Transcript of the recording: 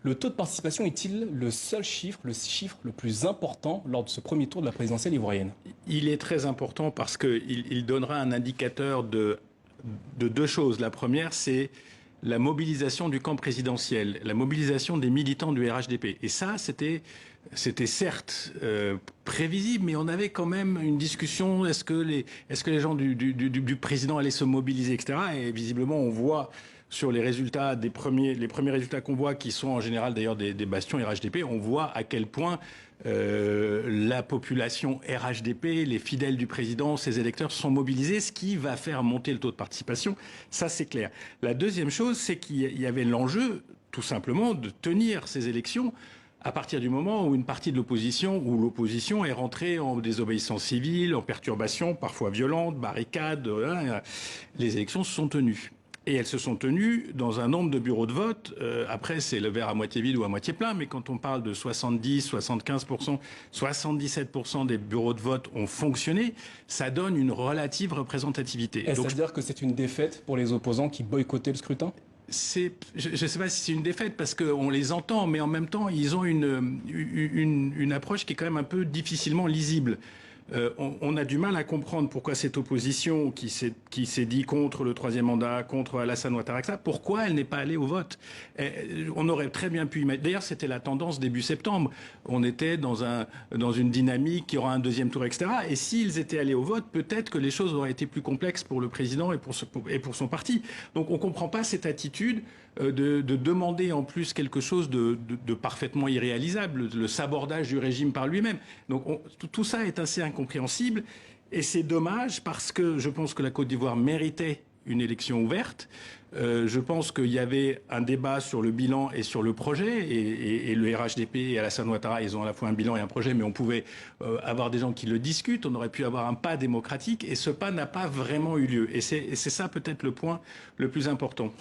Le taux de participation est-il le seul chiffre, le chiffre le plus important lors de ce premier tour de la présidentielle ivoirienne? Il est très important parce qu'il donnera un indicateur de deux choses. La première, c'est la mobilisation du camp présidentiel, la mobilisation des militants du RHDP. Et ça, c'était certes prévisible, mais on avait quand même une discussion. Est-ce que les gens du président allaient se mobiliser, etc. Et visiblement, on voit sur les résultats les premiers résultats qu'on voit, qui sont en général d'ailleurs des bastions RHDP, on voit à quel point la population RHDP, les fidèles du président, ses électeurs sont mobilisés, ce qui va faire monter le taux de participation. Ça, c'est clair. La deuxième chose, c'est qu'il y avait l'enjeu, tout simplement, de tenir ces élections à partir du moment où une partie de l'opposition est rentrée en désobéissance civile, en perturbation, parfois violente, barricades. Les élections se sont tenues. Et elles se sont tenues dans un nombre de bureaux de vote. Après, c'est le verre à moitié vide ou à moitié plein, mais quand on parle de 70, 75%, 77% des bureaux de vote ont fonctionné, ça donne une relative représentativité. Est-ce à dire que c'est une défaite pour les opposants qui boycottaient le scrutin? Je ne sais pas si c'est une défaite parce qu'on les entend, mais en même temps, ils ont une approche qui est quand même un peu difficilement lisible. On a du mal à comprendre pourquoi cette opposition qui s'est dit contre le troisième mandat, contre Alassane Ouattara, pourquoi elle n'est pas allée au vote. On aurait très bien pu imaginer. D'ailleurs, c'était la tendance début septembre. On était dans une dynamique qui aura un deuxième tour, etc. Et s'ils étaient allés au vote, peut-être que les choses auraient été plus complexes pour le président et pour son parti. Donc on ne comprend pas cette attitude de demander en plus quelque chose de parfaitement irréalisable, le sabordage du régime par lui-même. Donc tout ça est assez incompréhensible et c'est dommage parce que je pense que la Côte d'Ivoire méritait une élection ouverte. Je pense qu'il y avait un débat sur le bilan et sur le projet et le RHDP et Alassane Ouattara, ils ont à la fois un bilan et un projet, mais on pouvait avoir des gens qui le discutent, on aurait pu avoir un pas démocratique et ce pas n'a pas vraiment eu lieu. Et c'est ça peut-être le point le plus important.